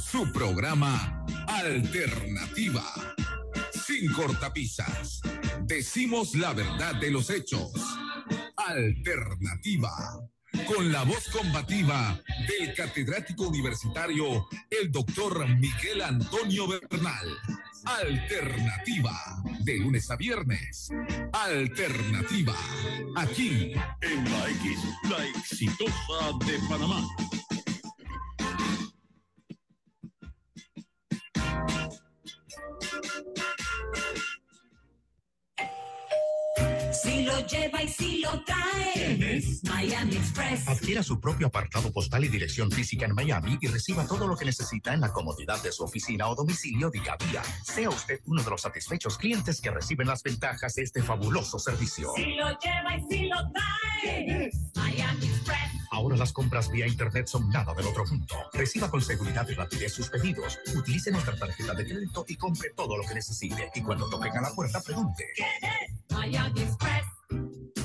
su programa Alternativa. Sin cortapisas, decimos la verdad de los hechos. Alternativa. Con la voz combativa del catedrático universitario, el doctor Miguel Antonio Bernal. Alternativa. De lunes a viernes. Alternativa. Aquí, en la X, la exitosa de Panamá. Si lo lleva y si lo trae, Miami Express. Adquiera su propio apartado postal y dirección física en Miami y reciba todo lo que necesita en la comodidad de su oficina o domicilio día a día. Sea usted uno de los satisfechos clientes que reciben las ventajas de este fabuloso servicio. Si lo lleva y si lo trae, Miami Express. Ahora las compras vía internet son nada del otro mundo. Reciba con seguridad y rapidez sus pedidos. Utilice nuestra tarjeta de crédito y compre todo lo que necesite. Y cuando toquen a la puerta, pregunte: ¿Quién es Miami Express?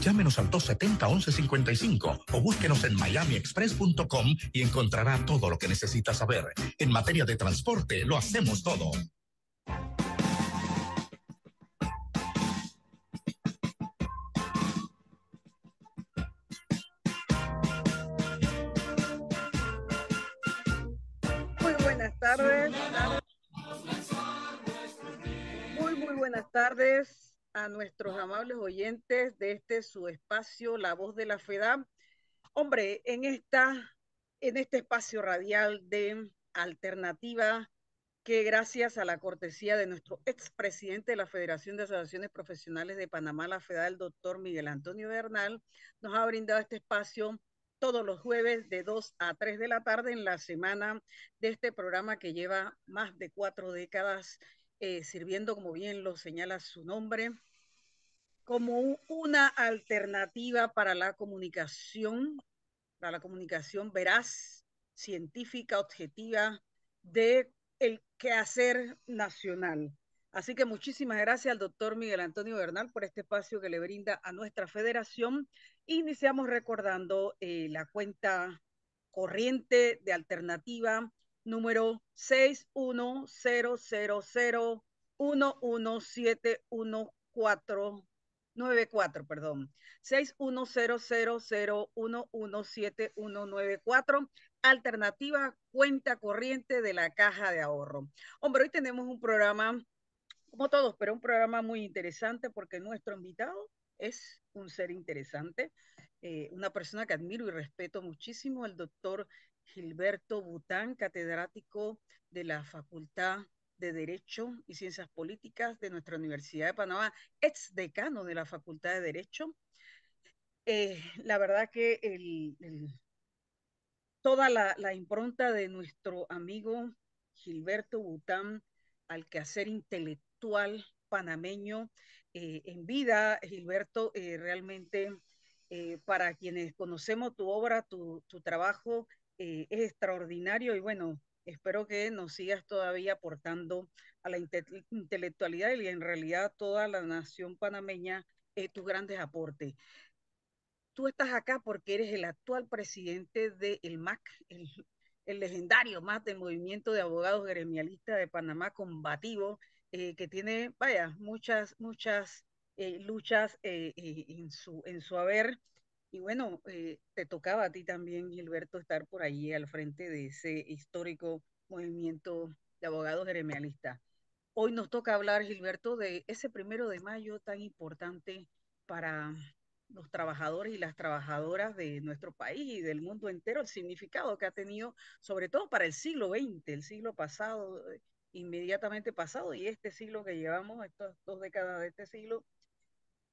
Llámenos al 270-1155 o búsquenos en miamiexpress.com y encontrará todo lo que necesita saber. En materia de transporte, lo hacemos todo. Muy buenas tardes. Muy buenas tardes a nuestros amables oyentes de su espacio, La Voz de la FEDAP. Hombre, en este espacio radial de Alternativa, que gracias a la cortesía de nuestro expresidente de la Federación de Asociaciones Profesionales de Panamá, la FEDAP, el doctor Miguel Antonio Bernal, nos ha brindado este espacio todos los jueves de 2 a 3 de la tarde en la semana de este programa que lleva más de 4 décadas sirviendo, como bien lo señala su nombre, como una alternativa para la comunicación veraz, científica, objetiva, de el quehacer nacional. Así que muchísimas gracias al doctor Miguel Antonio Bernal por este espacio que le brinda a nuestra federación. Iniciamos recordando la cuenta corriente de Alternativa número 6100011711494, perdón, 61000117194, Alternativa cuenta corriente de la Caja de Ahorro. Hombre, hoy tenemos un programa, como todos, pero un programa muy interesante porque nuestro invitado es un ser interesante, una persona que admiro y respeto muchísimo, el doctor Gilberto Bután, catedrático de la Facultad de Derecho y Ciencias Políticas de nuestra Universidad de Panamá, ex decano de la Facultad de Derecho. La verdad que toda la impronta de nuestro amigo Gilberto Bután al quehacer intelectual panameño en vida, Gilberto, realmente para quienes conocemos tu obra, tu trabajo es extraordinario y bueno, espero que nos sigas todavía aportando a la intelectualidad y en realidad toda la nación panameña tus grandes aportes. Tú estás acá porque eres el actual presidente del MAC, el legendario MAC del Movimiento de Abogados Gremialistas de Panamá, combativo, que tiene, vaya, muchas luchas en su haber. Y bueno, te tocaba a ti también, Gilberto, estar por allí al frente de ese histórico movimiento de abogados gremialistas. Hoy nos toca hablar, Gilberto, de ese 1 de mayo tan importante para los trabajadores y las trabajadoras de nuestro país y del mundo entero, el significado que ha tenido, sobre todo para el siglo XX, el siglo pasado, inmediatamente pasado, y este siglo que llevamos, estas 2 décadas de este siglo.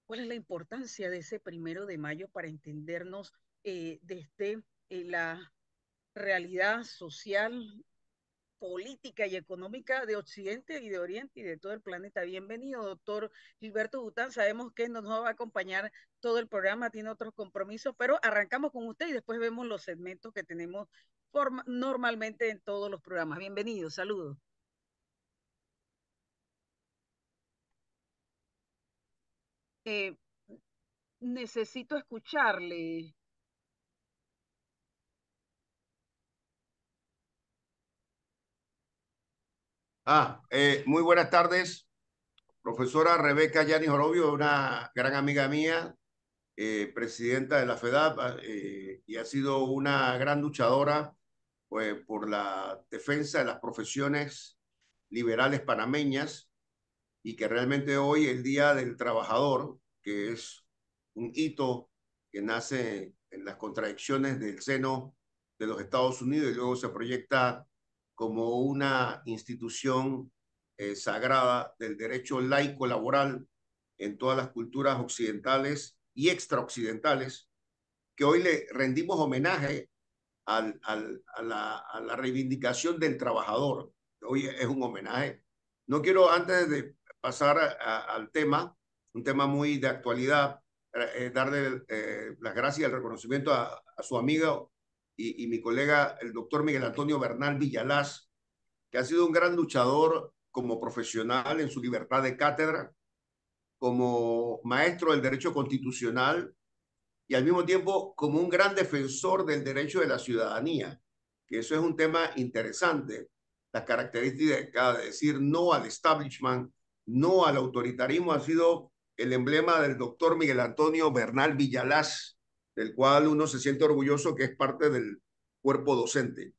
¿Cuál es la importancia de ese 1 de mayo para entendernos desde la realidad social, política y económica de Occidente y de Oriente y de todo el planeta? Bienvenido, doctor Gilberto Bután. Sabemos que nos va a acompañar todo el programa, tiene otros compromisos, pero arrancamos con usted y después vemos los segmentos que tenemos normalmente en todos los programas. Bienvenido, saludos. Eh, Necesito escucharle. Muy buenas tardes, profesora Rebeca Yanis Orobio, una gran amiga mía, presidenta de la FEDAP, y ha sido una gran luchadora pues, por la defensa de las profesiones liberales panameñas y que realmente hoy, el Día del Trabajador, que es un hito que nace en las contradicciones del seno de los Estados Unidos y luego se proyecta como una institución sagrada del derecho laico laboral en todas las culturas occidentales y extraoccidentales, que hoy le rendimos homenaje a la reivindicación del trabajador. Hoy es un homenaje. No quiero, antes de pasar al tema, un tema muy de actualidad, darle las gracias y el reconocimiento a su amiga y mi colega, el doctor Miguel Antonio Bernal Villalaz, que ha sido un gran luchador como profesional en su libertad de cátedra, como maestro del derecho constitucional y al mismo tiempo como un gran defensor del derecho de la ciudadanía, que eso es un tema interesante, las características de decir no al establishment, no al autoritarismo, ha sido el emblema del doctor Miguel Antonio Bernal Villalaz, del cual uno se siente orgulloso que es parte del cuerpo docente.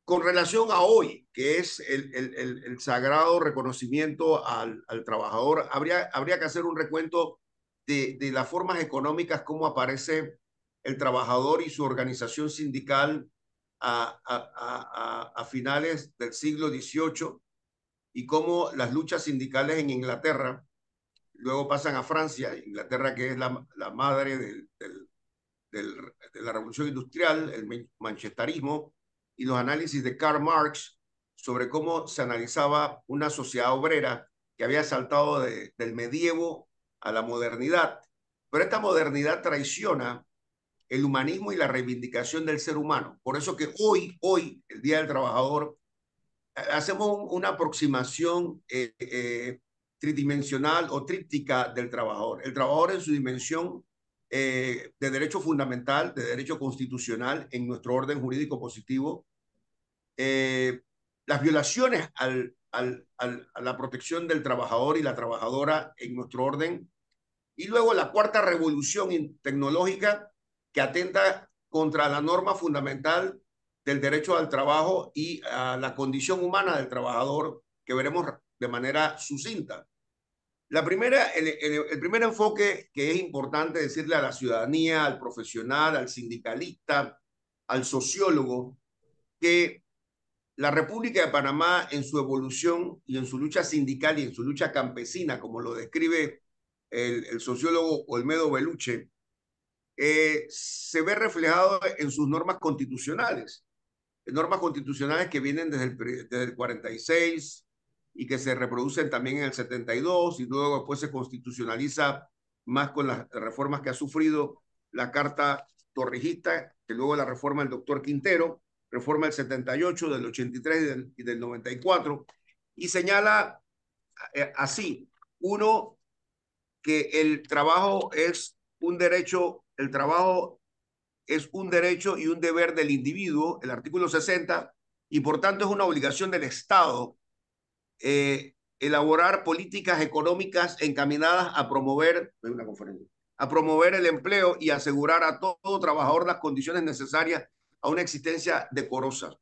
Con relación a hoy, que es el sagrado reconocimiento al trabajador, habría que hacer un recuento de las formas económicas, cómo aparece el trabajador y su organización sindical a finales del siglo XVIII y cómo las luchas sindicales en Inglaterra luego pasan a Francia, Inglaterra que es la madre de la revolución industrial, el manchesterismo y los análisis de Karl Marx sobre cómo se analizaba una sociedad obrera que había saltado del medievo a la modernidad. Pero esta modernidad traiciona el humanismo y la reivindicación del ser humano. Por eso que hoy el Día del Trabajador, hacemos una aproximación tridimensional o tríptica del trabajador. El trabajador en su dimensión de derecho fundamental, de derecho constitucional en nuestro orden jurídico positivo, las violaciones a la protección del trabajador y la trabajadora en nuestro orden, y luego la cuarta revolución tecnológica que atenta contra la norma fundamental del derecho al trabajo y a la condición humana del trabajador, que veremos de manera sucinta. El primer enfoque que es importante decirle a la ciudadanía, al profesional, al sindicalista, al sociólogo, que la República de Panamá en su evolución y en su lucha sindical y en su lucha campesina, como lo describe el sociólogo Olmedo Beluche, se ve reflejado en sus normas constitucionales que vienen desde el 46 y que se reproducen también en el 72 y luego después se constitucionaliza más con las reformas que ha sufrido la Carta Torrijista, que luego la reforma del doctor Quintero, reforma del 78, del 83 y del 94, y señala así, uno, que el trabajo es un derecho, el trabajo es un derecho y un deber del individuo, el artículo 60, y por tanto es una obligación del Estado elaborar políticas económicas encaminadas a promover el empleo y asegurar a todo trabajador las condiciones necesarias a una existencia decorosa.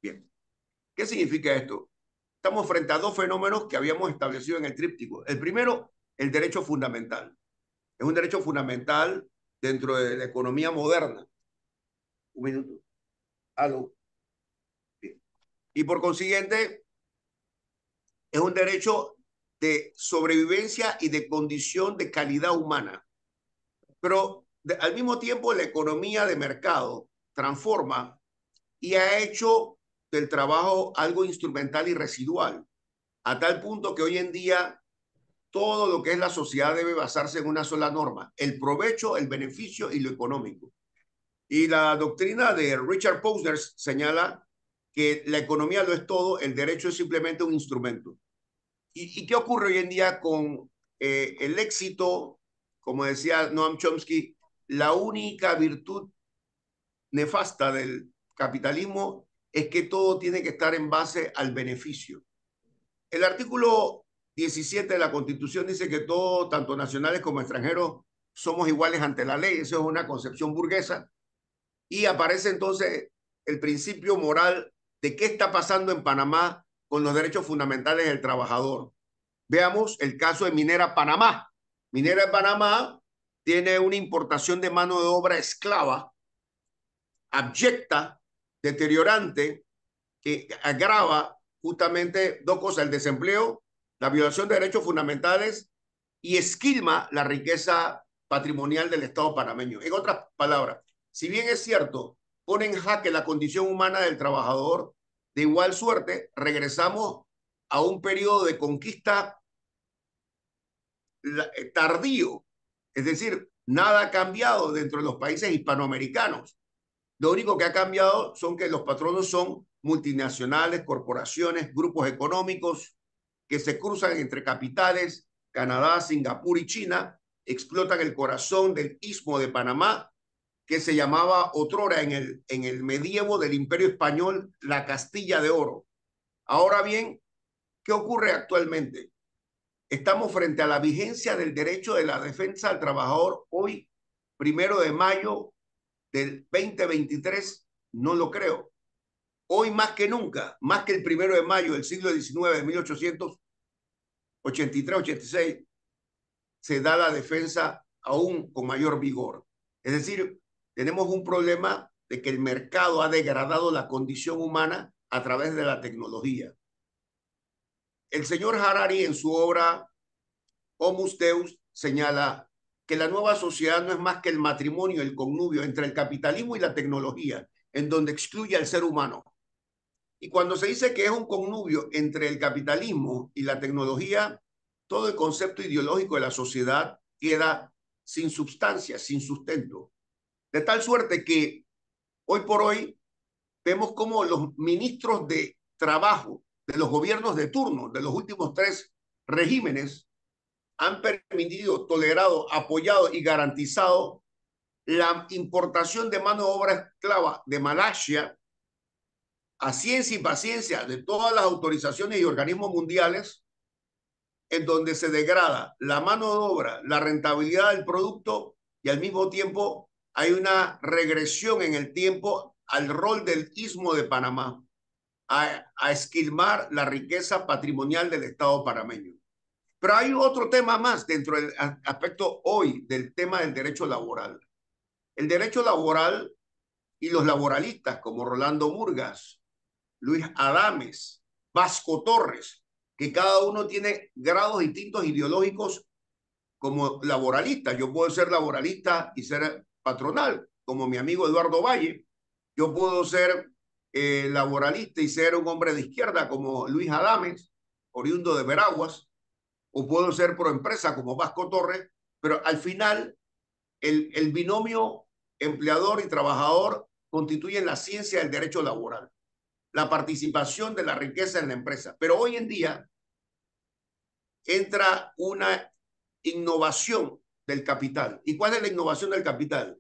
Bien, ¿qué significa esto? Estamos frente a dos fenómenos que habíamos establecido en el tríptico. El primero, el derecho fundamental. Es un derecho fundamental dentro de la economía moderna. Un minuto. Algo. Bien. Y por consiguiente, es un derecho de sobrevivencia y de condición de calidad humana. Pero al mismo tiempo, la economía de mercado transforma y ha hecho del trabajo algo instrumental y residual, a tal punto que hoy en día todo lo que es la sociedad debe basarse en una sola norma: el provecho, el beneficio y lo económico. Y la doctrina de Richard Posner señala que la economía lo es todo, el derecho es simplemente un instrumento. ¿Y qué ocurre hoy en día con el éxito? Como decía Noam Chomsky, la única virtud nefasta del capitalismo es que todo tiene que estar en base al beneficio. El artículo 17 de la Constitución dice que todos, tanto nacionales como extranjeros, somos iguales ante la ley. Eso es una concepción burguesa. Y aparece entonces el principio moral de qué está pasando en Panamá con los derechos fundamentales del trabajador. Veamos el caso de Minera Panamá. Minera Panamá tiene una importación de mano de obra esclava, abyecta, deteriorante, que agrava justamente dos cosas: el desempleo, la violación de derechos fundamentales y esquilma la riqueza patrimonial del Estado panameño. En otras palabras, si bien es cierto, pone en jaque la condición humana del trabajador, de igual suerte regresamos a un periodo de conquista tardío. Es decir, nada ha cambiado dentro de los países hispanoamericanos. Lo único que ha cambiado son que los patronos son multinacionales, corporaciones, grupos económicos que se cruzan entre capitales, Canadá, Singapur y China, explotan el corazón del istmo de Panamá, que se llamaba otrora en el medievo del Imperio Español la Castilla de Oro. Ahora bien, ¿qué ocurre actualmente? Estamos frente a la vigencia del derecho de la defensa al trabajador hoy, 1 de mayo del 2023, no lo creo. Hoy más que nunca, más que el 1 de mayo del siglo XIX, de 1883-86, se da la defensa aún con mayor vigor. Es decir, tenemos un problema de que el mercado ha degradado la condición humana a través de la tecnología. El señor Harari, en su obra Homus Deus, señala que la nueva sociedad no es más que el matrimonio, el connubio entre el capitalismo y la tecnología, en donde excluye al ser humano. Y cuando se dice que es un connubio entre el capitalismo y la tecnología, todo el concepto ideológico de la sociedad queda sin sustancia, sin sustento. De tal suerte que hoy por hoy vemos cómo los ministros de trabajo de los gobiernos de turno de los últimos 3 regímenes han permitido, tolerado, apoyado y garantizado la importación de mano de obra esclava de Malasia a ciencia y paciencia de todas las autorizaciones y organismos mundiales, en donde se degrada la mano de obra, la rentabilidad del producto, y al mismo tiempo hay una regresión en el tiempo al rol del istmo de Panamá, a esquilmar la riqueza patrimonial del Estado panameño. Pero hay otro tema más dentro del aspecto hoy del tema del derecho laboral. El derecho laboral y los laboralistas como Rolando Murgas, Luis Adames, Vasco Torres, que cada uno tiene grados distintos ideológicos como laboralista. Yo puedo ser laboralista y ser patronal, como mi amigo Eduardo Valle. Yo puedo ser laboralista y ser un hombre de izquierda como Luis Adames, oriundo de Veraguas, o puedo ser pro empresa como Vasco Torres, pero al final el binomio empleador y trabajador constituyen la ciencia del derecho laboral, la participación de la riqueza en la empresa. Pero hoy en día entra una innovación del capital. ¿Y cuál es la innovación del capital?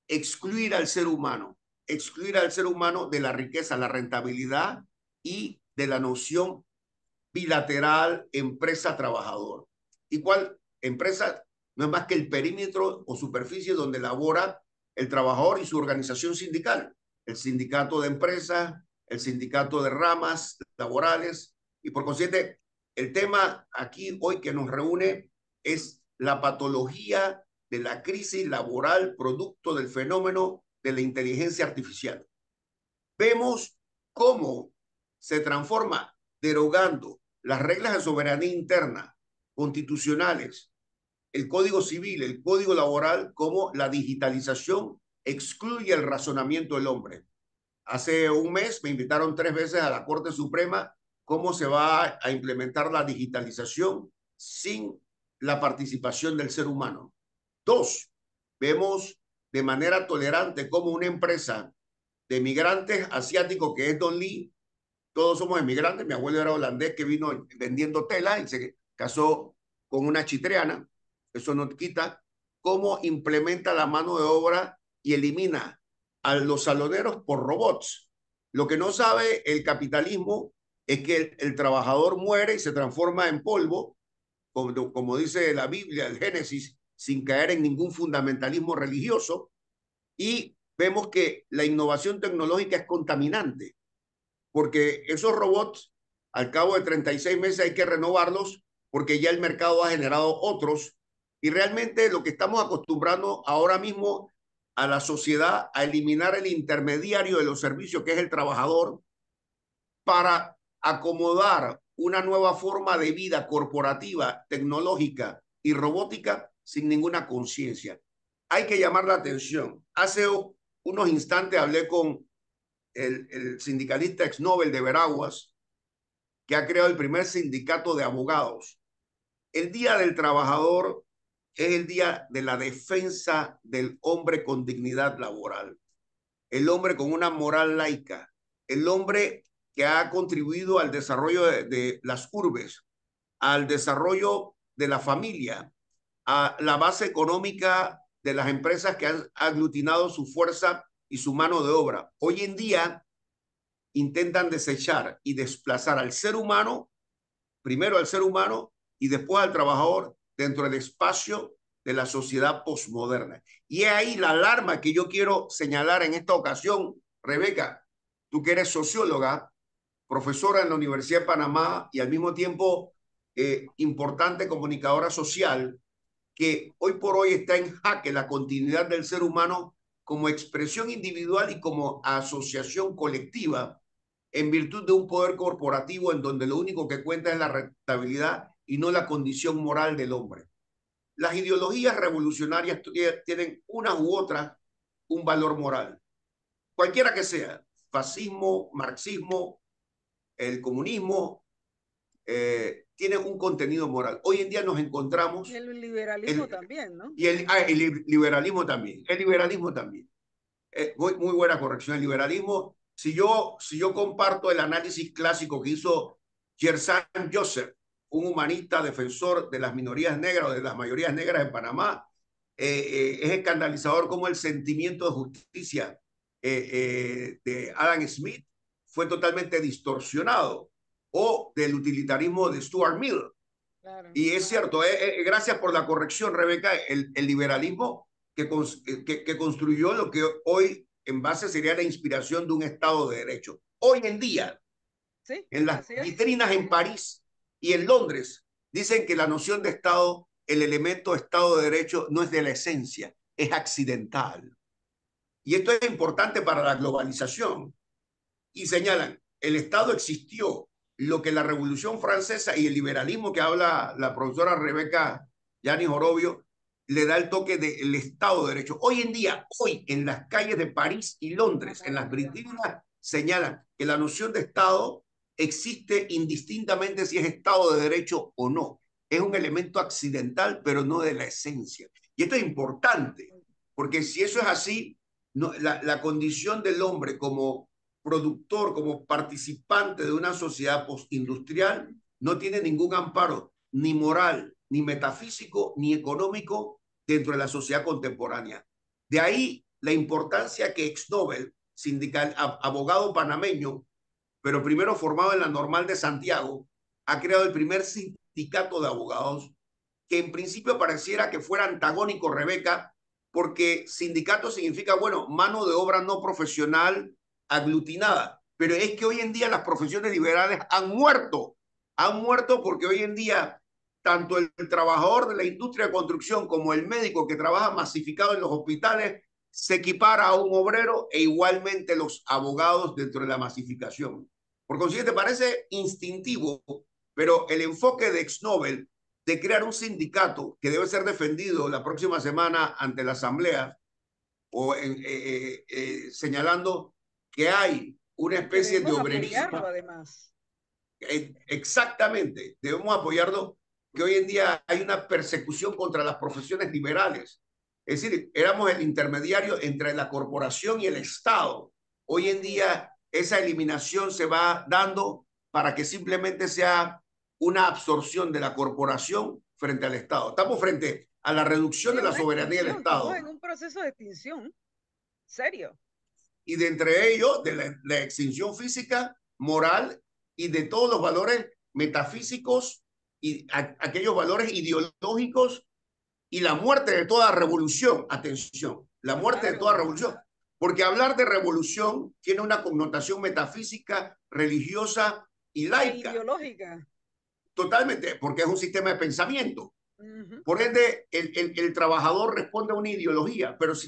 Excluir al ser humano de la riqueza, la rentabilidad y de la noción bilateral empresa-trabajador. ¿Y cuál empresa? No es más que el perímetro o superficie donde labora el trabajador y su organización sindical, el sindicato de empresas, el sindicato de ramas laborales, y por consiguiente, el tema aquí hoy que nos reúne es la patología de la crisis laboral producto del fenómeno de la inteligencia artificial. Vemos cómo se transforma derogando las reglas de soberanía interna, constitucionales, el Código Civil, el Código Laboral, como la digitalización excluye el razonamiento del hombre. Hace un mes me invitaron 3 veces a la Corte Suprema cómo se va a implementar la digitalización sin la participación del ser humano. 2, vemos de manera tolerante cómo una empresa de migrantes asiáticos que es Don Lee, todos somos emigrantes, mi abuelo era holandés que vino vendiendo tela y se casó con una chitreana, eso no quita cómo implementa la mano de obra y elimina a los saloneros por robots. Lo que no sabe el capitalismo es que el trabajador muere y se transforma en polvo, como dice la Biblia, el Génesis, sin caer en ningún fundamentalismo religioso, y vemos que la innovación tecnológica es contaminante, porque esos robots, al cabo de 36 meses hay que renovarlos, porque ya el mercado ha generado otros, y realmente lo que estamos acostumbrando ahora mismo a la sociedad a eliminar el intermediario de los servicios, que es el trabajador, para acomodar una nueva forma de vida corporativa, tecnológica y robótica sin ninguna conciencia. Hay que llamar la atención. Hace unos instantes hablé con el sindicalista ex Nobel de Veraguas, que ha creado el primer sindicato de abogados. El Día del Trabajador es el día de la defensa del hombre con dignidad laboral, el hombre con una moral laica, el hombre que ha contribuido al desarrollo de las urbes, al desarrollo de la familia, a la base económica de las empresas que han aglutinado su fuerza y su mano de obra. Hoy en día intentan desechar y desplazar al ser humano, primero al ser humano y después al trabajador dentro del espacio de la sociedad posmoderna. Y es ahí la alarma que yo quiero señalar en esta ocasión, Rebeca, tú que eres socióloga, profesora en la Universidad de Panamá y al mismo tiempo importante comunicadora social, que hoy por hoy está en jaque la continuidad del ser humano como expresión individual y como asociación colectiva en virtud de un poder corporativo en donde lo único que cuenta es la rentabilidad y no la condición moral del hombre. Las ideologías revolucionarias tienen una u otra un valor moral, cualquiera que sea, fascismo, marxismo, el comunismo, tiene un contenido moral. Hoy en día nos encontramos... Y el liberalismo también, ¿no? Y el liberalismo también. El liberalismo también. Muy buena corrección. El liberalismo, si yo comparto el análisis clásico que hizo Gersan Joseph, un humanista defensor de las minorías negras o de las mayorías negras en Panamá, es escandalizador cómo el sentimiento de justicia de Adam Smith fue totalmente distorsionado, o del utilitarismo de Stuart Mill. Claro. Y es cierto, gracias por la corrección, Rebeca, el liberalismo que construyó lo que hoy en base sería la inspiración de un Estado de Derecho. Hoy en día, sí, en las vitrinas en París y en Londres, dicen que la noción de Estado, el elemento Estado de Derecho, no es de la esencia, es accidental. Y esto es importante para la globalización. Y señalan, el Estado existió. Lo que la Revolución Francesa y el liberalismo que habla la profesora Rebeca Yanis Orobio le da el toque del Estado de Derecho. Hoy en día, hoy en las calles de París y Londres, en las vitrinas, señalan que la noción de Estado existe indistintamente si es Estado de Derecho o no. Es un elemento accidental, pero no de la esencia. Y esto es importante, porque si eso es así, no, la condición del hombre como productor, como participante de una sociedad postindustrial, no tiene ningún amparo, ni moral, ni metafísico, ni económico dentro de la sociedad contemporánea. De ahí la importancia que ex Nobel, sindical, abogado panameño, pero primero formado en la Normal de Santiago, ha creado el primer sindicato de abogados que en principio pareciera que fuera antagónico, Rebeca, porque sindicato significa, bueno, mano de obra no profesional aglutinada, pero es que hoy en día las profesiones liberales han muerto porque hoy en día tanto el trabajador de la industria de construcción como el médico que trabaja masificado en los hospitales se equipara a un obrero, e igualmente los abogados dentro de la masificación. Por consiguiente, parece instintivo, pero el enfoque de ex Nobel de crear un sindicato que debe ser defendido la próxima semana ante la Asamblea, o señalando que hay una especie de obrerismo. Además. Exactamente, debemos apoyarlo, que hoy en día hay una persecución contra las profesiones liberales. Es decir, éramos el intermediario entre la corporación y el Estado. Hoy en día esa eliminación se va dando para que simplemente sea una absorción de la corporación frente al Estado. Estamos frente a la reducción de la soberanía del Estado. Estamos en un proceso de extinción. ¿Serio? Y de entre ellos, de la extinción física, moral y de todos los valores metafísicos y aquellos valores ideológicos y la muerte de toda revolución. Atención, la muerte de toda revolución. Porque hablar de revolución tiene una connotación metafísica, religiosa y laica. Ideológica. Totalmente, porque es un sistema de pensamiento. Por ende, el trabajador responde a una ideología, pero si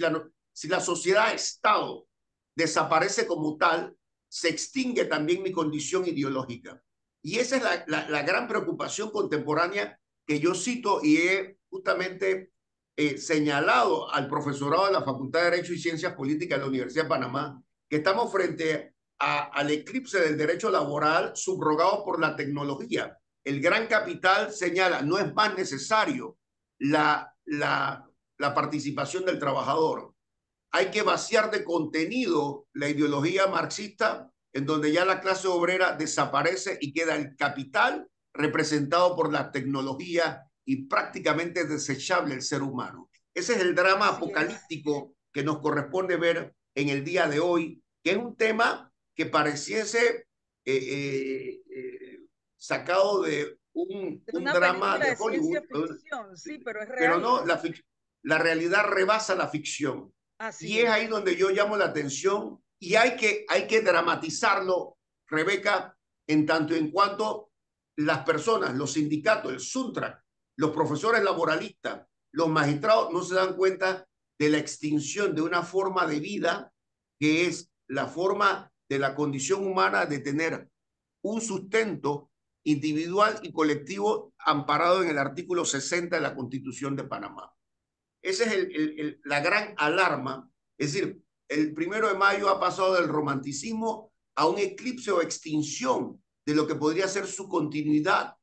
la sociedad-estado desaparece como tal, se extingue también mi condición ideológica. Y esa es la gran preocupación contemporánea que yo cito y he justamente señalado al profesorado de la Facultad de Derecho y Ciencias Políticas de la Universidad de Panamá, que estamos frente al eclipse del derecho laboral subrogado por la tecnología. El gran capital señala, no es más necesario la participación del trabajador. Hay que vaciar de contenido la ideología marxista, en donde ya la clase obrera desaparece y queda el capital representado por la tecnología y prácticamente desechable el ser humano. Ese es el drama apocalíptico que nos corresponde ver en el día de hoy, que es un tema que pareciese sacado de un drama de Hollywood. Ficción, sí, pero es real. Pero no, la realidad rebasa la ficción. Y es ahí donde yo llamo la atención y hay que dramatizarlo, Rebeca, en tanto en cuanto las personas, los sindicatos, el SUNTRAC, los profesores laboralistas, los magistrados no se dan cuenta de la extinción de una forma de vida que es la forma de la condición humana de tener un sustento individual y colectivo amparado en el artículo 60 de la Constitución de Panamá. Esa es la gran alarma. Es decir, el 1 de mayo ha pasado del romanticismo a un eclipse o extinción de lo que podría ser su continuidad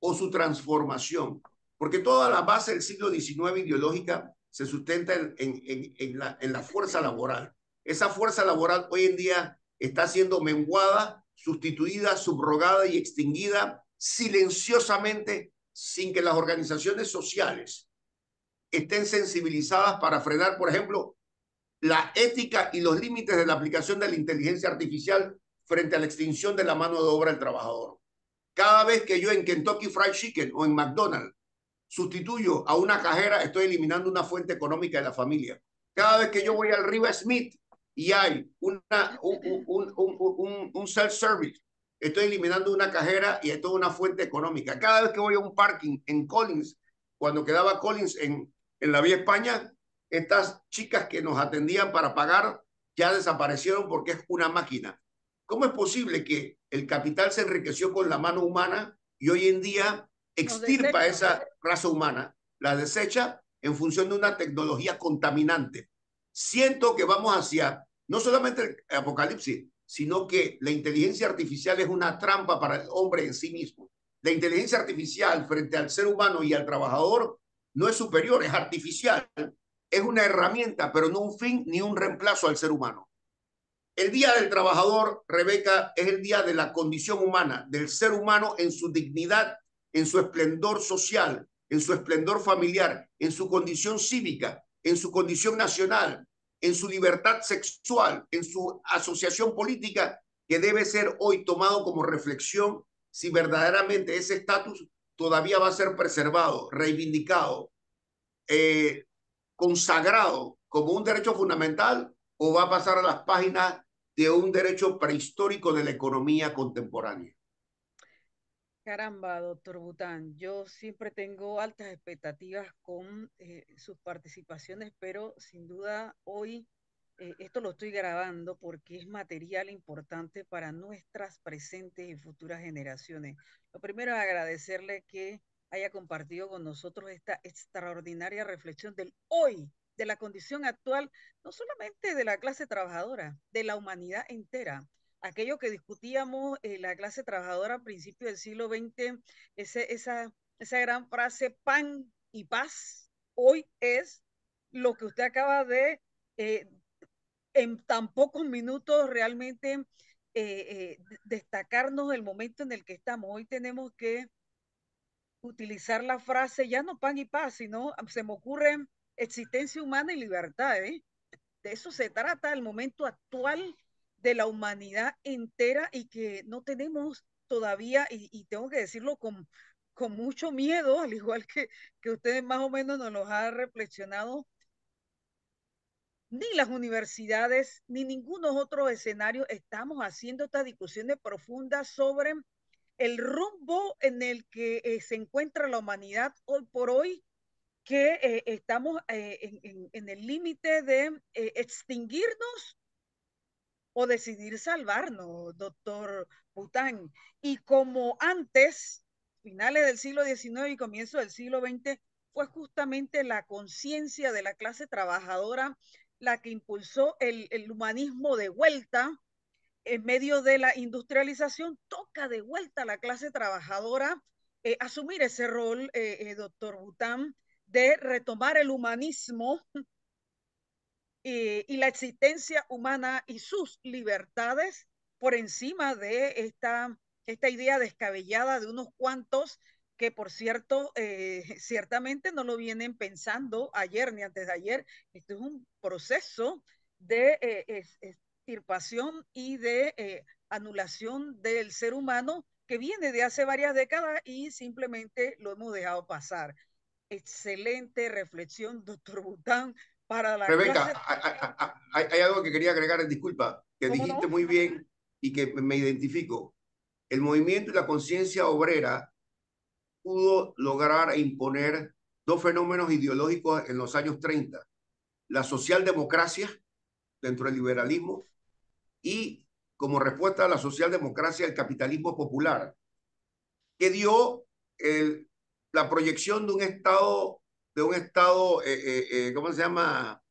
o su transformación. Porque toda la base del siglo XIX ideológica se sustenta en la fuerza laboral. Esa fuerza laboral hoy en día está siendo menguada, sustituida, subrogada y extinguida silenciosamente sin que las organizaciones sociales estén sensibilizadas para frenar, por ejemplo, la ética y los límites de la aplicación de la inteligencia artificial frente a la extinción de la mano de obra del trabajador. Cada vez que yo en Kentucky Fried Chicken o en McDonald's sustituyo a una cajera, estoy eliminando una fuente económica de la familia. Cada vez que yo voy al Riva Smith y hay un self-service, estoy eliminando una cajera y hay toda una fuente económica. Cada vez que voy a un parking en Collins, cuando quedaba Collins en la Vía España, estas chicas que nos atendían para pagar ya desaparecieron porque es una máquina. ¿Cómo es posible que el capital se enriqueció con la mano humana y hoy en día extirpa esa raza humana, la desecha en función de una tecnología contaminante? Siento que vamos hacia no solamente el apocalipsis, sino que la inteligencia artificial es una trampa para el hombre en sí mismo. La inteligencia artificial frente al ser humano y al trabajador no es superior, es artificial, es una herramienta, pero no un fin ni un reemplazo al ser humano. El Día del Trabajador, Rebeca, es el día de la condición humana, del ser humano en su dignidad, en su esplendor social, en su esplendor familiar, en su condición cívica, en su condición nacional, en su libertad sexual, en su asociación política, que debe ser hoy tomado como reflexión si verdaderamente ese estatus todavía va a ser preservado, reivindicado, consagrado como un derecho fundamental o va a pasar a las páginas de un derecho prehistórico de la economía contemporánea. Caramba, doctor Bután, yo siempre tengo altas expectativas con sus participaciones, pero sin duda hoy esto lo estoy grabando porque es material importante para nuestras presentes y futuras generaciones. Lo primero es agradecerle que haya compartido con nosotros esta extraordinaria reflexión del hoy, de la condición actual, no solamente de la clase trabajadora, de la humanidad entera. Aquello que discutíamos la clase trabajadora a principios del siglo XX, esa gran frase pan y paz, hoy es lo que usted acaba de en tan pocos minutos realmente destacarnos el momento en el que estamos. Hoy tenemos que utilizar la frase ya no pan y paz, sino se me ocurre existencia humana y libertad. De eso se trata el momento actual de la humanidad entera y que no tenemos todavía, y tengo que decirlo con mucho miedo, al igual que ustedes más o menos nos los han reflexionado, ni las universidades, ni ninguno otro escenario estamos haciendo estas discusiones profundas sobre el rumbo en el que se encuentra la humanidad hoy por hoy, que estamos en el límite de extinguirnos o decidir salvarnos, doctor Bután. Y como antes, finales del siglo XIX y comienzo del siglo XX, fue justamente la conciencia de la clase trabajadora la que impulsó el humanismo de vuelta en medio de la industrialización. Toca de vuelta a la clase trabajadora asumir ese rol, doctor Bután, de retomar el humanismo y la existencia humana y sus libertades por encima de esta idea descabellada de unos cuantos que, por cierto, ciertamente no lo vienen pensando ayer ni antes de ayer. Esto es un proceso de extirpación y de anulación del ser humano que viene de hace varias décadas y simplemente lo hemos dejado pasar. Excelente reflexión, doctor Bután, para la Rebeca, clase. hay algo que quería agregar, disculpa, que ¿Cómo dijiste no? muy bien y que me identifico. El movimiento y la conciencia obrera pudo lograr e imponer dos fenómenos ideológicos en los años 30: la socialdemocracia dentro del liberalismo y, como respuesta a la socialdemocracia, el capitalismo popular, que dio la proyección de un estado ¿cómo se llama?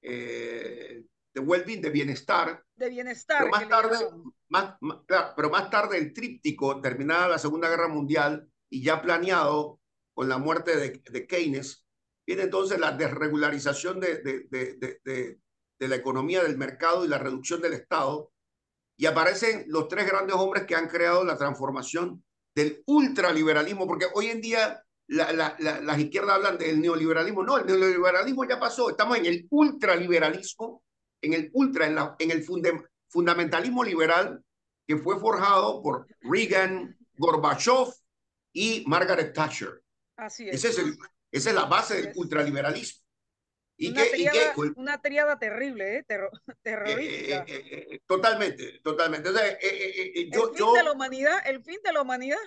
De well-being, de bienestar. De Pero bienestar que más le tarde, llamaban. claro, pero más tarde el tríptico, terminada la Segunda Guerra Mundial y ya planeado con la muerte de Keynes, viene entonces la desregularización de la economía, del mercado y la reducción del Estado, y aparecen los tres grandes hombres que han creado la transformación del ultraliberalismo, porque hoy en día las izquierdas hablan del neoliberalismo. No, el neoliberalismo ya pasó, estamos en el ultraliberalismo, en el en el fundamentalismo liberal que fue forjado por Reagan, Gorbachev y Margaret Thatcher. Así Ese es es. esa es la base Así del es. ultraliberalismo. Y que Una triada terrible, terrorífica. totalmente, totalmente. O sea, El fin de la humanidad, el fin de la humanidad.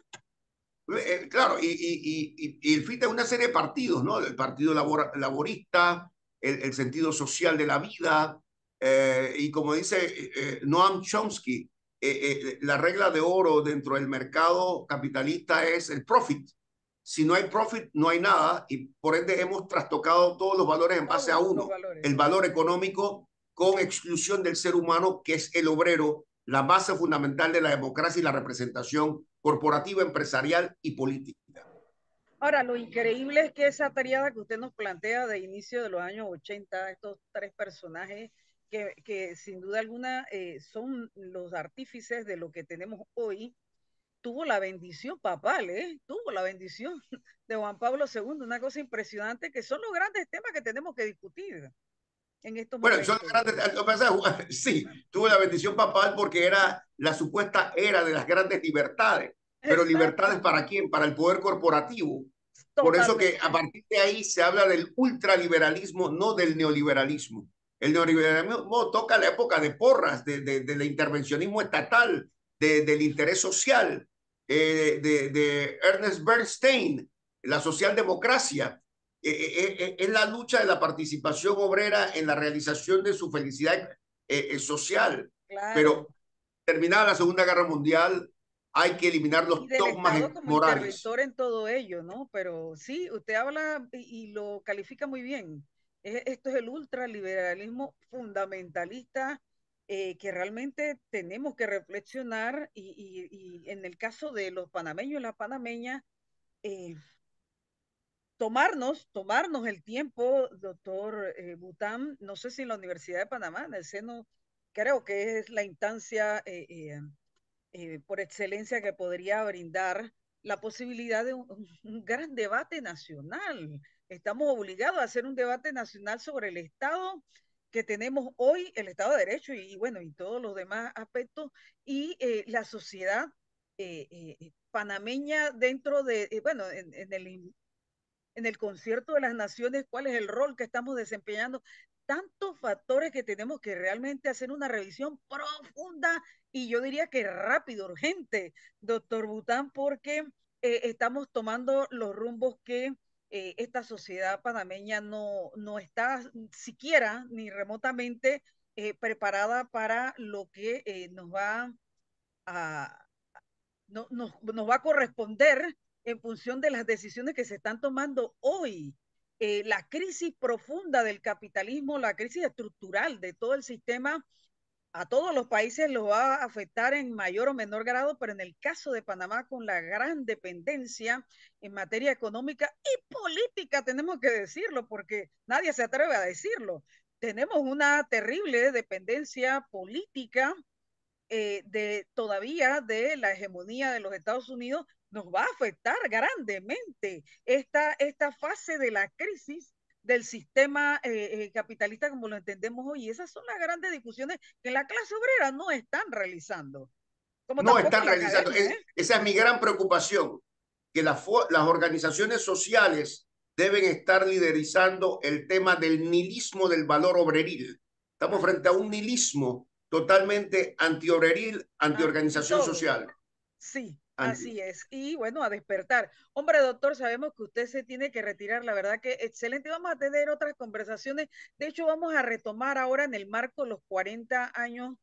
claro, y el FIT es una serie de partidos, ¿no? El Partido Laborista, el sentido social de la vida, y como dice Noam Chomsky, la regla de oro dentro del mercado capitalista es el profit. Si no hay profit, no hay nada, y por ende hemos trastocado todos los valores en base a Todos los uno: valores. el valor económico con exclusión del ser humano, que es el obrero, la base fundamental de la democracia y la representación corporativa, empresarial y política. Ahora, lo increíble es que esa triada que usted nos plantea de inicio de los años 80, estos tres personajes que sin duda alguna son los artífices de lo que tenemos hoy, tuvo la bendición papal, tuvo la bendición de Juan Pablo II, una cosa impresionante, que son los grandes temas que tenemos que discutir en estos Bueno, son momentos. grandes, sí, tuvo la bendición papal porque era la supuesta era de las grandes libertades, pero Exacto, libertades ¿para quién? Para el poder corporativo. Por eso que a totalmente. partir de ahí se habla del ultraliberalismo, no del neoliberalismo. El neoliberalismo toca la época de Porras, del intervencionismo estatal, del interés social, de Ernest Bernstein, la socialdemocracia. Es la lucha de la participación obrera en la realización de su felicidad social. Claro. Pero terminada la Segunda Guerra Mundial, hay que eliminar Y los del dogmas Estado como morales. interventor en todo ello, ¿no? Pero sí, usted habla y lo califica muy bien. Esto es el ultraliberalismo fundamentalista que realmente tenemos que reflexionar y en el caso de los panameños y las panameñas, eh, tomarnos el tiempo, doctor Bután, no sé si en la Universidad de Panamá, en el seno, creo que es la instancia por excelencia que podría brindar la posibilidad de un gran debate nacional. Estamos obligados a hacer un debate nacional sobre el Estado que tenemos hoy, el Estado de Derecho y bueno, y todos los demás aspectos, y la sociedad panameña dentro de, bueno, en el concierto de las naciones, cuál es el rol que estamos desempeñando, tantos factores que tenemos que realmente hacer una revisión profunda y yo diría que rápido, urgente, doctor Bután, porque estamos tomando los rumbos que esta sociedad panameña no está siquiera ni remotamente preparada para lo que a, nos va a corresponder en función de las decisiones que se están tomando hoy. La crisis profunda del capitalismo, la crisis estructural de todo el sistema, a todos los países los va a afectar en mayor o menor grado, pero en el caso de Panamá, con la gran dependencia en materia económica y política, tenemos que decirlo, porque nadie se atreve a decirlo. Tenemos una terrible dependencia política todavía de la hegemonía de los Estados Unidos, nos va a afectar grandemente esta fase de la crisis del sistema capitalista como lo entendemos hoy. Y esas son las grandes discusiones que la clase obrera no están realizando, como No tampoco están la realizando. academia. Esa es mi gran preocupación, que las organizaciones sociales deben estar liderizando el tema del nihilismo del valor obreril. Estamos frente a un nihilismo totalmente antiobreril, antiorganización Todo. social. Sí, Anti. así es. Y bueno, a despertar. Hombre, doctor, sabemos que usted se tiene que retirar. La verdad que excelente. Vamos a tener otras conversaciones. De hecho, vamos a retomar ahora en el marco de los 40 años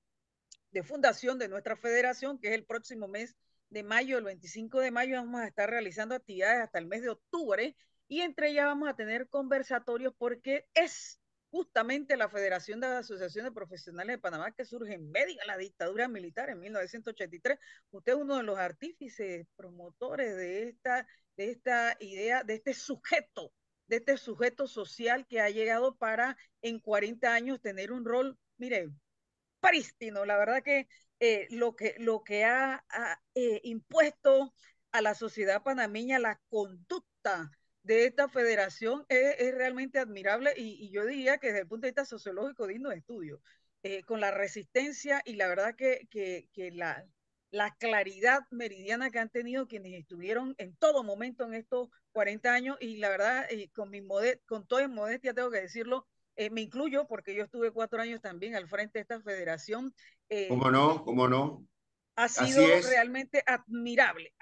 de fundación de nuestra federación, que es el próximo mes de mayo, el 25 de mayo, vamos a estar realizando actividades hasta el mes de octubre y entre ellas vamos a tener conversatorios porque es justamente la Federación de Asociaciones Profesionales de Panamá que surge en medio de la dictadura militar en 1983. Usted es uno de los artífices, promotores de esta idea, de este sujeto social que ha llegado para en 40 años tener un rol, mire, prístino. La verdad que lo que ha impuesto a la sociedad panameña, la conducta de esta federación es realmente admirable y yo diría que desde el punto de vista sociológico digno de estudio, con la resistencia y la verdad que la claridad meridiana que han tenido quienes estuvieron en todo momento en estos 40 años y la verdad, con toda modestia tengo que decirlo, me incluyo porque yo estuve 4 años también al frente de esta federación. ¿Cómo no? ¿Cómo no? Ha Así sido es. realmente admirable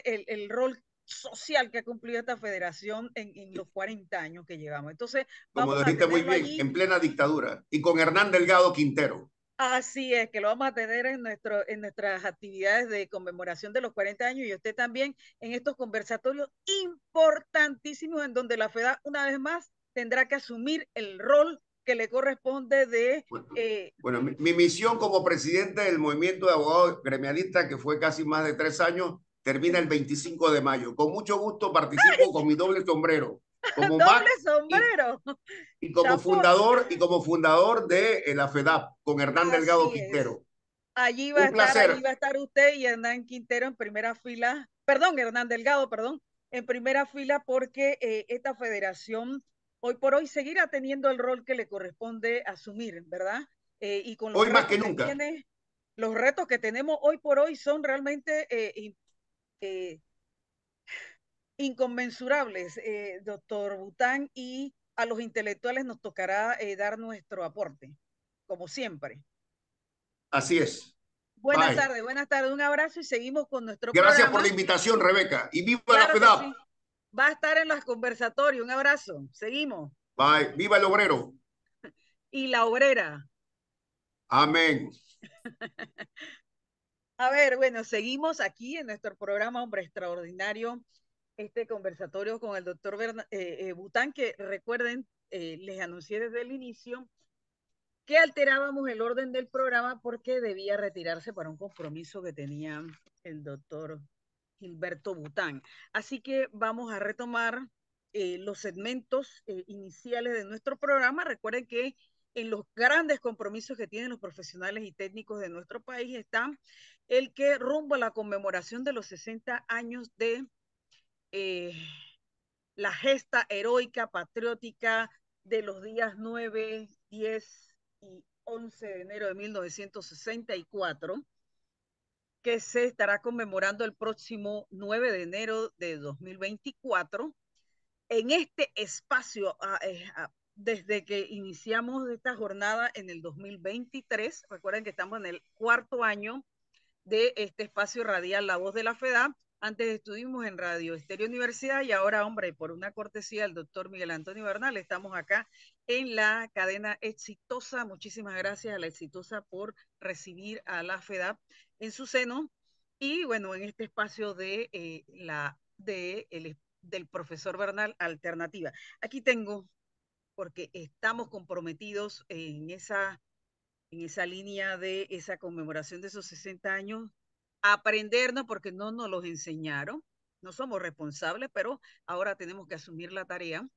el rol social que ha cumplido esta federación en los 40 años que llevamos. Entonces, Como vamos a dijiste muy tenerlo bien, allí. en plena dictadura y con Hernán Delgado Quintero. Así es, que lo vamos a tener en nuestras actividades de conmemoración de los 40 años y usted también en estos conversatorios importantísimos en donde la FEDA una vez más tendrá que asumir el rol que le corresponde de... Bueno, mi misión como presidente del movimiento de abogados gremialistas, que fue casi más de 3 años, termina el 25 de mayo. Con mucho gusto participo con mi doble sombrero, como doble MAC sombrero. y Chapó. como fundador de la FEDAP, con Hernán Delgado Así es. Quintero. Allí Un placer. va a estar usted y Hernán Quintero en primera fila, perdón, Hernán Delgado, perdón, en primera fila porque esta federación hoy por hoy seguirá teniendo el rol que le corresponde asumir, ¿verdad? Y con los Hoy más que retos que nunca. tiene, los retos que tenemos hoy por hoy son realmente eh, inconmensurables, doctor Bután, y a los intelectuales nos tocará dar nuestro aporte, como siempre. Así es. Buenas Bye. tardes, buenas tardes. Un abrazo y seguimos con nuestro Gracias por programa. la invitación, Rebeca. Y viva la Claro que FEDAP. sí. Va a estar en los conversatorios. Un abrazo. Seguimos. Bye. Viva el obrero. Y la obrera. Amén. A ver, bueno, seguimos aquí en nuestro programa Hombre Extraordinario, este conversatorio con el doctor Bután, que recuerden, les anuncié desde el inicio que alterábamos el orden del programa porque debía retirarse para un compromiso que tenía el doctor Gilberto Bután. Así que vamos a retomar los segmentos iniciales de nuestro programa. Recuerden que en los grandes compromisos que tienen los profesionales y técnicos de nuestro país está el que rumbo a la conmemoración de los 60 años de la gesta heroica, patriótica de los días 9, 10 y 11 de enero de 1964, que se estará conmemorando el próximo 9 de enero de 2024 en este espacio desde que iniciamos esta jornada en el 2023. Recuerden que estamos en el 4º año de este espacio radial La Voz de la FEDAP. Antes estuvimos en Radio Estéreo Universidad y ahora, hombre, por una cortesía del doctor Miguel Antonio Bernal, estamos acá en la cadena Exitosa. Muchísimas gracias a la Exitosa por recibir a la FEDAP en su seno. Y bueno, en este espacio del profesor Bernal, Alternativa. Aquí tengo, porque estamos comprometidos en esa línea de esa conmemoración de esos 60 años, aprendernos porque no nos los enseñaron, no somos responsables, pero ahora tenemos que asumir la tarea,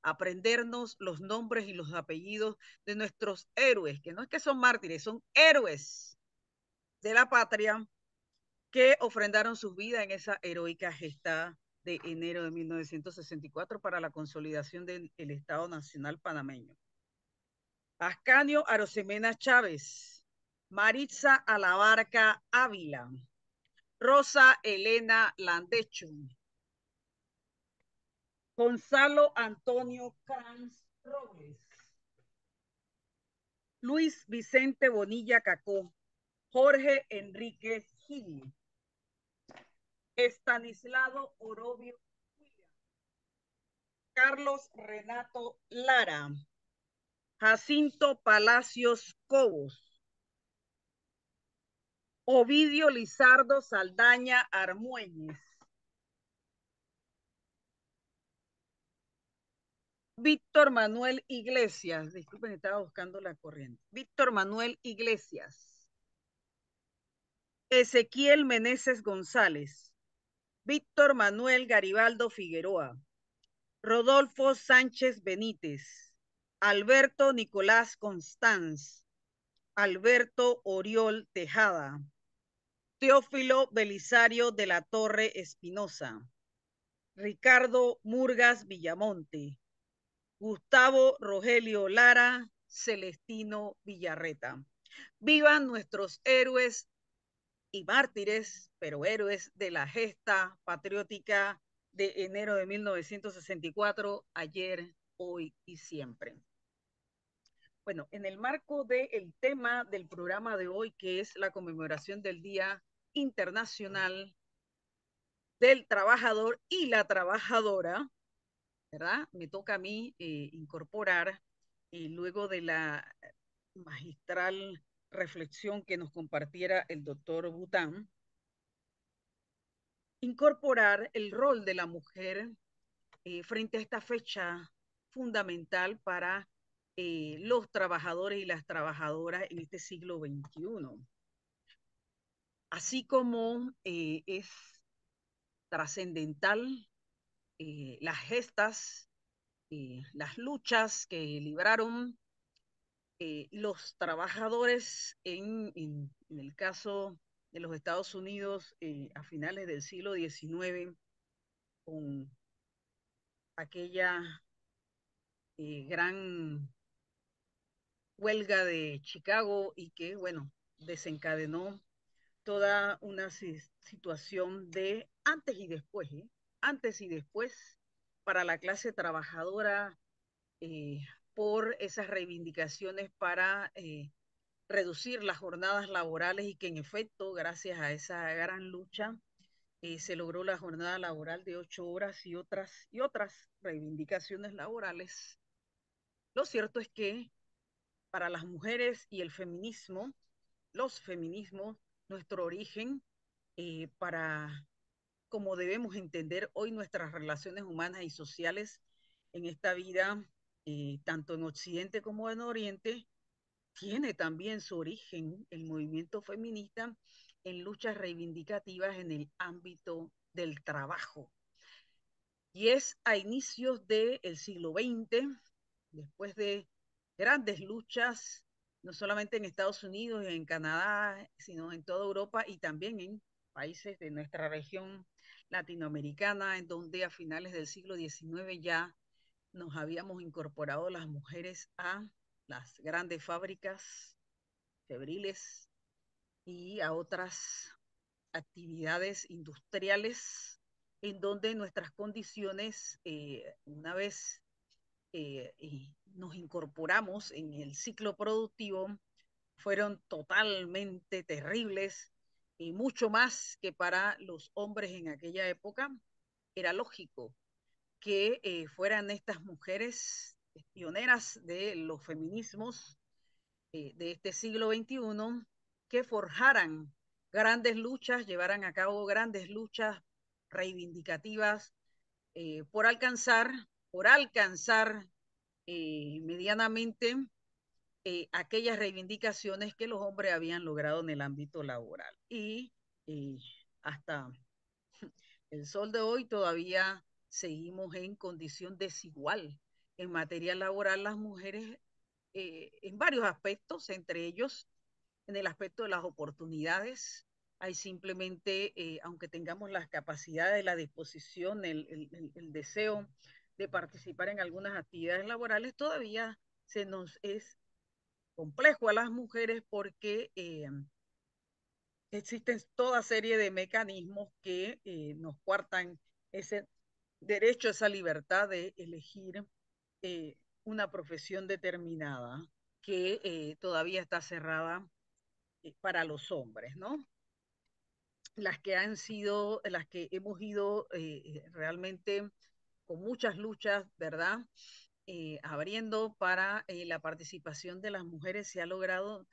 aprendernos los nombres y los apellidos de nuestros héroes, que no es que son mártires, son héroes de la patria que ofrendaron sus vidas en esa heroica gesta de enero de 1964 para la consolidación del Estado Nacional panameño. Ascanio Arosemena Chávez, Maritza Alabarca Ávila, Rosa Elena Landecho, Gonzalo Antonio Kranz Robles, Luis Vicente Bonilla Cacó, Jorge Enrique Gil, Estanislao Orobio William, Carlos Renato Lara, Jacinto Palacios Cobos, Ovidio Lizardo Saldaña Armueñez, Víctor Manuel Iglesias, disculpen, estaba buscando la corriente. Víctor Manuel Iglesias, Ezequiel Meneses González, Víctor Manuel Garibaldo Figueroa, Rodolfo Sánchez Benítez, Alberto Nicolás Constanz, Alberto Oriol Tejada, Teófilo Belisario de la Torre Espinosa, Ricardo Murgas Villamonte, Gustavo Rogelio Lara, Celestino Villarreta. Vivan nuestros héroes y mártires, pero héroes de la gesta patriótica de enero de 1964, ayer, hoy y siempre. Bueno, en el marco del tema del programa de hoy, que es la conmemoración del Día Internacional del Trabajador y la Trabajadora, ¿verdad? Me toca a mí incorporar, luego de la magistral reflexión que nos compartiera el doctor Bután, incorporar el rol de la mujer frente a esta fecha fundamental para los trabajadores y las trabajadoras en este siglo XXI. Así como es trascendental las gestas, las luchas que libraron los trabajadores en el caso de los Estados Unidos a finales del siglo XIX, con aquella gran huelga de Chicago y que, bueno, desencadenó toda una situación de antes y después, antes y después para la clase trabajadora, por esas reivindicaciones para reducir las jornadas laborales y que en efecto, gracias a esa gran lucha, se logró la jornada laboral de 8 horas y otras reivindicaciones laborales. Lo cierto es que para las mujeres y el feminismo, los feminismos, nuestro origen, para cómo debemos entender hoy nuestras relaciones humanas y sociales en esta vida, tanto en Occidente como en Oriente, tiene también su origen el movimiento feminista en luchas reivindicativas en el ámbito del trabajo. Y es a inicios del siglo XX, después de grandes luchas, no solamente en Estados Unidos y en Canadá, sino en toda Europa y también en países de nuestra región latinoamericana, en donde a finales del siglo XIX ya nos habíamos incorporado las mujeres a las grandes fábricas febriles y a otras actividades industriales en donde nuestras condiciones, una vez nos incorporamos en el ciclo productivo, fueron totalmente terribles y mucho más que para los hombres en aquella época. Era lógico que fueran estas mujeres pioneras de los feminismos de este siglo XXI que forjaran grandes luchas, llevaran a cabo grandes luchas reivindicativas por alcanzar medianamente aquellas reivindicaciones que los hombres habían logrado en el ámbito laboral. Y hasta el sol de hoy todavía seguimos en condición desigual en materia laboral las mujeres en varios aspectos, entre ellos en el aspecto de las oportunidades. Hay simplemente, aunque tengamos las capacidades, la disposición, el deseo de participar en algunas actividades laborales, todavía se nos es complejo a las mujeres porque existen toda serie de mecanismos que nos cuartan ese derecho, esa libertad de elegir una profesión determinada que todavía está cerrada para los hombres, ¿no? Las que han sido, las que hemos ido realmente con muchas luchas, ¿verdad? Abriendo para la participación de las mujeres se ha logrado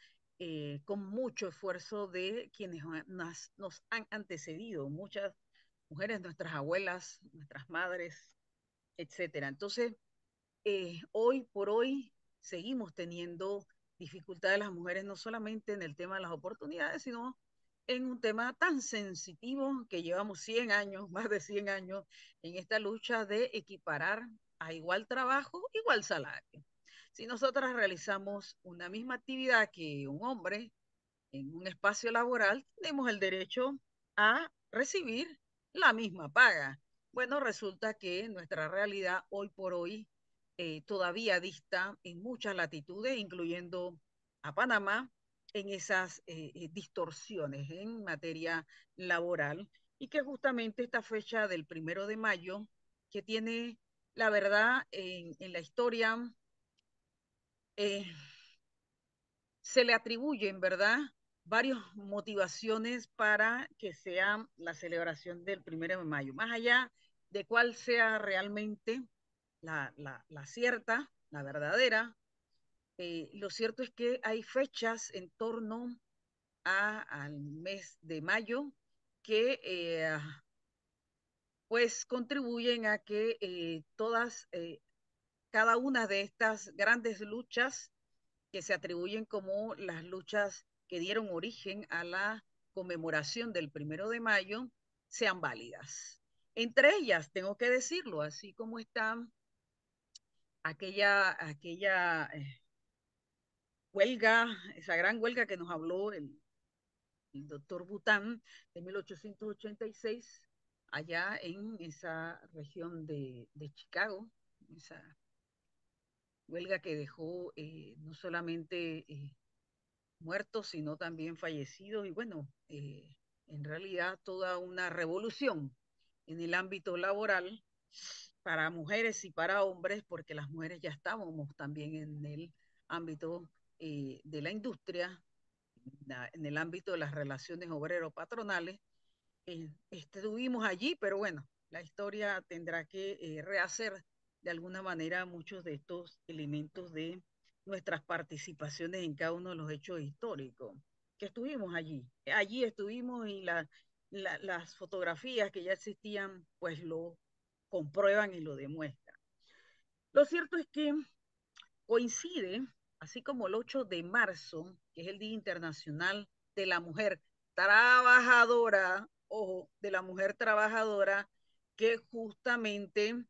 con mucho esfuerzo de quienes nos han antecedido, muchas mujeres, nuestras abuelas, nuestras madres, etcétera. Entonces, hoy por hoy seguimos teniendo dificultades las mujeres, no solamente en el tema de las oportunidades, sino en un tema tan sensitivo que llevamos 100 años, más de 100 años, en esta lucha de equiparar a igual trabajo, igual salario. Si nosotras realizamos una misma actividad que un hombre en un espacio laboral, tenemos el derecho a recibir la misma paga. Bueno, resulta que nuestra realidad hoy por hoy todavía dista en muchas latitudes, incluyendo a Panamá, en esas distorsiones en materia laboral y que justamente esta fecha del 1 de mayo, que tiene la verdad en la historia, eh, se le atribuyen, ¿verdad? Varias motivaciones para que sea la celebración del 1 de mayo, más allá de cuál sea realmente la cierta, la verdadera. Lo cierto es que hay fechas en torno al mes de mayo que pues contribuyen a que cada una de estas grandes luchas que se atribuyen como las luchas que dieron origen a la conmemoración del 1 de mayo sean válidas. Entre ellas, tengo que decirlo, así como está aquella huelga, esa gran huelga que nos habló el doctor Bután de 1886, allá en esa región de Chicago, esa huelga que dejó no solamente muertos, sino también fallecidos, y bueno, en realidad toda una revolución en el ámbito laboral para mujeres y para hombres, porque las mujeres ya estábamos también en el ámbito de la industria, en el ámbito de las relaciones obrero-patronales. Estuvimos allí, pero bueno, la historia tendrá que rehacer de alguna manera muchos de estos elementos de nuestras participaciones en cada uno de los hechos históricos, que estuvimos allí. Allí estuvimos y las fotografías que ya existían, pues lo comprueban y lo demuestran. Lo cierto es que coincide, así como el 8 de marzo, que es el Día Internacional de la Mujer Trabajadora, ojo, de la mujer trabajadora, que justamente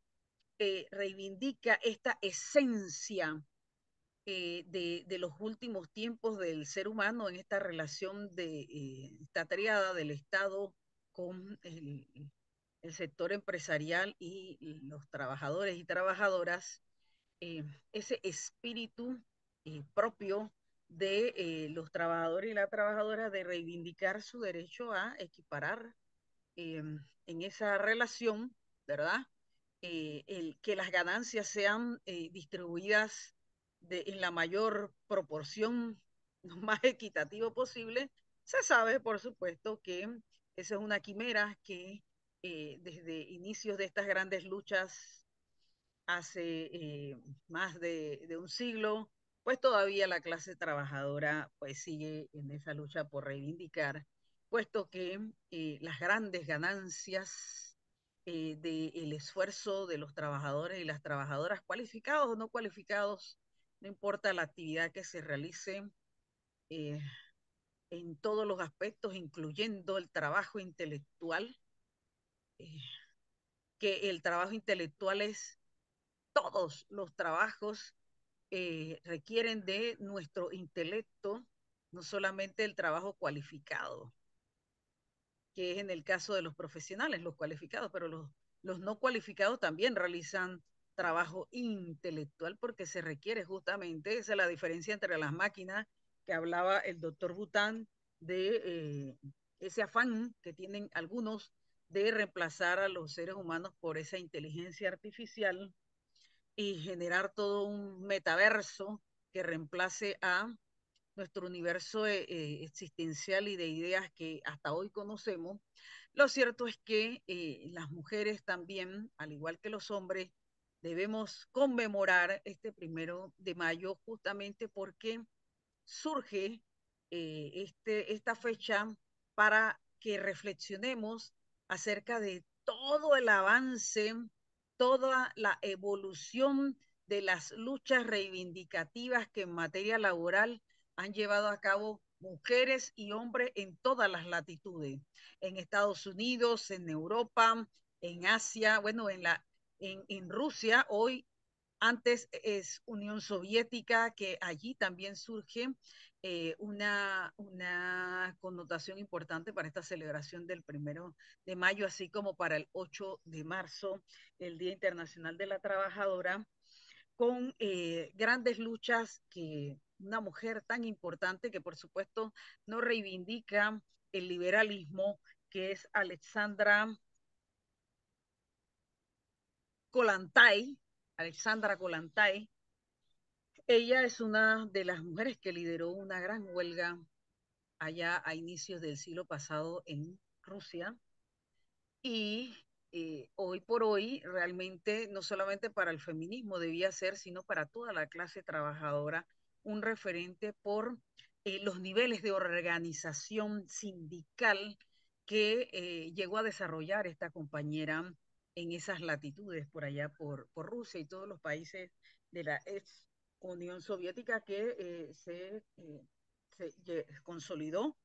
reivindica esta esencia de los últimos tiempos del ser humano en esta relación de esta triada del Estado con el sector empresarial y los trabajadores y trabajadoras, ese espíritu propio de los trabajadores y las trabajadoras de reivindicar su derecho a equiparar en esa relación, ¿verdad? Que las ganancias sean distribuidas en la mayor proporción, lo más equitativo posible. Se sabe, por supuesto, que esa es una quimera que desde inicios de estas grandes luchas hace más de un siglo, pues todavía la clase trabajadora pues sigue en esa lucha por reivindicar, puesto que las grandes ganancias del esfuerzo de los trabajadores y las trabajadoras, cualificados o no cualificados, no importa la actividad que se realice, eh, en todos los aspectos, incluyendo el trabajo intelectual, eh, que el trabajo intelectual es todos los trabajos requieren de nuestro intelecto, no solamente el trabajo cualificado, que es en el caso de los profesionales, los cualificados, pero los no cualificados también realizan trabajo intelectual porque se requiere justamente, esa es la diferencia entre las máquinas que hablaba el doctor Bután de ese afán que tienen algunos de reemplazar a los seres humanos por esa inteligencia artificial y generar todo un metaverso que reemplace a nuestro universo existencial y de ideas que hasta hoy conocemos. Lo cierto es que las mujeres también, al igual que los hombres, debemos conmemorar este 1 de mayo justamente porque surge esta fecha para que reflexionemos acerca de todo el avance, toda la evolución de las luchas reivindicativas que en materia laboral han llevado a cabo mujeres y hombres en todas las latitudes, en Estados Unidos, en Europa, en Asia, bueno, en Rusia, hoy antes es Unión Soviética, que allí también surge una connotación importante para esta celebración del 1 de mayo, así como para el 8 de marzo, el Día Internacional de la Trabajadora, con grandes luchas que una mujer tan importante que por supuesto no reivindica el liberalismo, que es Kollontai, Alexandra Kollontai. Ella es una de las mujeres que lideró una gran huelga allá a inicios del siglo pasado en Rusia y hoy por hoy realmente no solamente para el feminismo debía ser, sino para toda la clase trabajadora, un referente por los niveles de organización sindical que llegó a desarrollar esta compañera en esas latitudes por allá por Rusia y todos los países de la ex Unión Soviética que se consolidó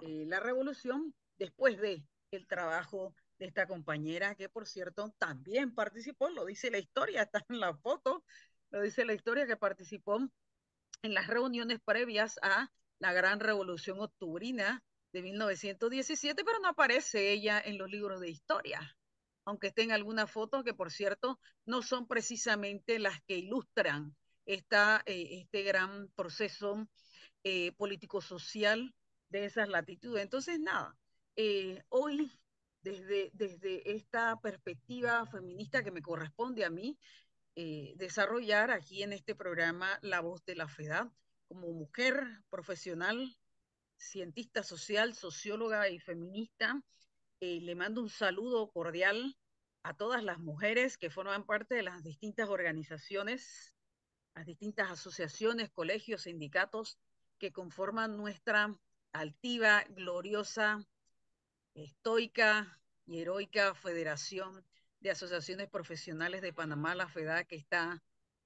la revolución después de el trabajo de esta compañera que por cierto también participó, lo dice la historia, está en la foto, lo dice la historia que participó en las reuniones previas a la gran revolución octubrina de 1917, pero no aparece ella en los libros de historia, aunque estén algunas fotos que por cierto no son precisamente las que ilustran este gran proceso político-social de esas latitudes. Entonces, nada, hoy desde esta perspectiva feminista que me corresponde a mí, desarrollar aquí en este programa La Voz de la FEDAD, como mujer profesional, cientista social, socióloga y feminista, le mando un saludo cordial a todas las mujeres que forman parte de las distintas organizaciones, las distintas asociaciones, colegios, sindicatos que conforman nuestra altiva, gloriosa, estoica y heroica Federación de Asociaciones Profesionales de Panamá, la FEDA, que está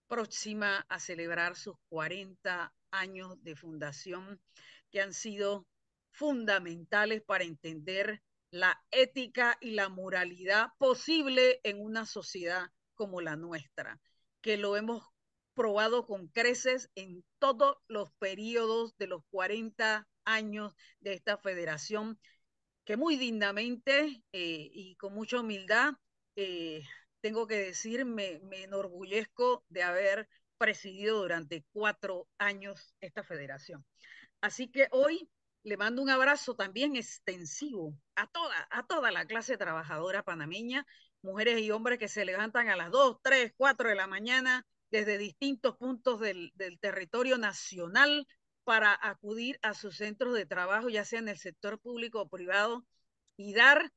próxima a celebrar sus 40 años de fundación, que han sido fundamentales para entender la ética y la moralidad posible en una sociedad como la nuestra, que lo hemos probado con creces en todos los periodos de los 40 años de esta federación, que muy dignamente y con mucha humildad, tengo que decir, me enorgullezco de haber presidido durante 4 años esta federación. Así que hoy le mando un abrazo también extensivo a toda la clase trabajadora panameña, mujeres y hombres que se levantan a las 2, 3, 4 de la mañana desde distintos puntos del territorio nacional para acudir a sus centros de trabajo, ya sea en el sector público o privado, y dar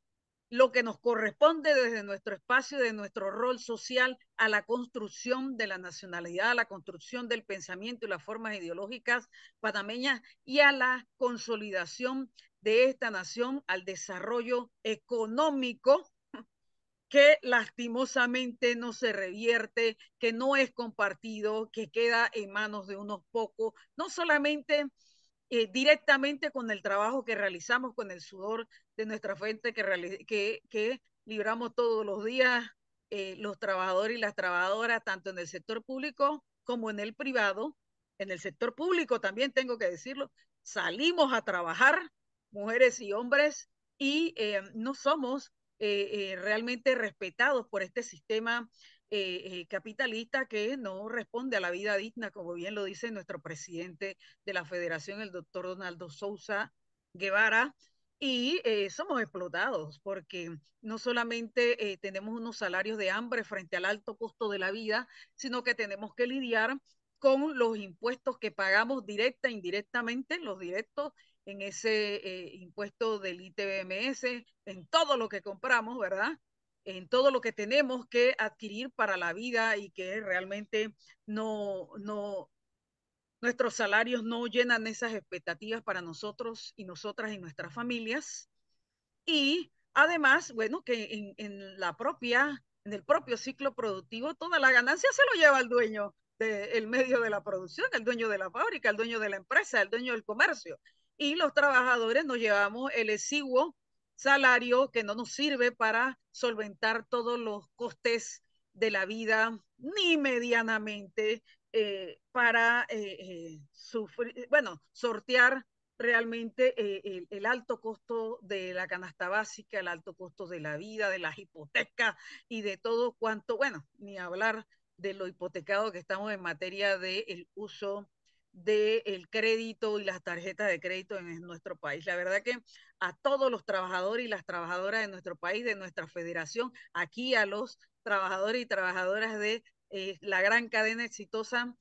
lo que nos corresponde desde nuestro espacio, de nuestro rol social, a la construcción de la nacionalidad, a la construcción del pensamiento y las formas ideológicas panameñas y a la consolidación de esta nación, al desarrollo económico que lastimosamente no se revierte, que no es compartido, que queda en manos de unos pocos, no solamente directamente con el trabajo que realizamos, con el sudor de nuestra frente que libramos todos los días los trabajadores y las trabajadoras, tanto en el sector público como en el privado. En el sector público también tengo que decirlo, salimos a trabajar, mujeres y hombres, y no somos realmente respetados por este sistema capitalista que no responde a la vida digna, como bien lo dice nuestro presidente de la federación, el doctor Donaldo Sousa Guevara, y somos explotados porque no solamente tenemos unos salarios de hambre frente al alto costo de la vida, sino que tenemos que lidiar con los impuestos que pagamos directa e indirectamente, los directos en ese impuesto del ITBMS, en todo lo que compramos, ¿verdad? En todo lo que tenemos que adquirir para la vida y que realmente nuestros salarios no llenan esas expectativas para nosotros y nosotras y nuestras familias. Y además, bueno, que en el propio ciclo productivo, toda la ganancia se lo lleva el dueño del medio de la producción, el dueño de la fábrica, el dueño de la empresa, el dueño del comercio. Y los trabajadores nos llevamos el exiguo salario que no nos sirve para solventar todos los costes de la vida, ni medianamente para sortear realmente el alto costo de la canasta básica, el alto costo de la vida, de las hipotecas y de todo cuanto, bueno, ni hablar de lo hipotecado que estamos en materia del uso del crédito y las tarjetas de crédito en nuestro país. La verdad que a todos los trabajadores y las trabajadoras de nuestro país, de nuestra federación, aquí a los trabajadores y trabajadoras de la gran cadena exitosa,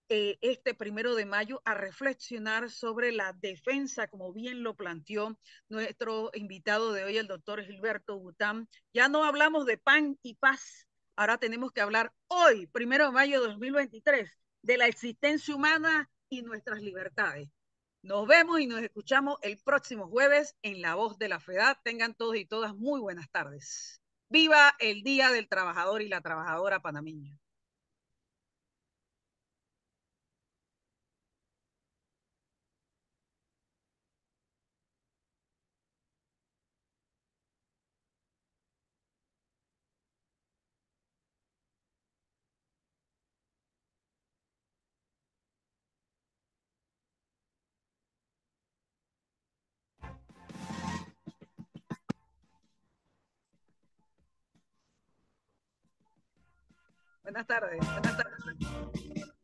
este 1 de mayo a reflexionar sobre la defensa, como bien lo planteó nuestro invitado de hoy, el doctor Gilberto Bután. Ya no hablamos de pan y paz, ahora tenemos que hablar hoy, 1 de mayo de 2023, de la existencia humana y nuestras libertades. Nos vemos y nos escuchamos el próximo jueves en La Voz de la FEDAD. Tengan todos y todas muy buenas tardes. Viva el Día del Trabajador y la Trabajadora panameña. Buenas tardes. Buenas tardes.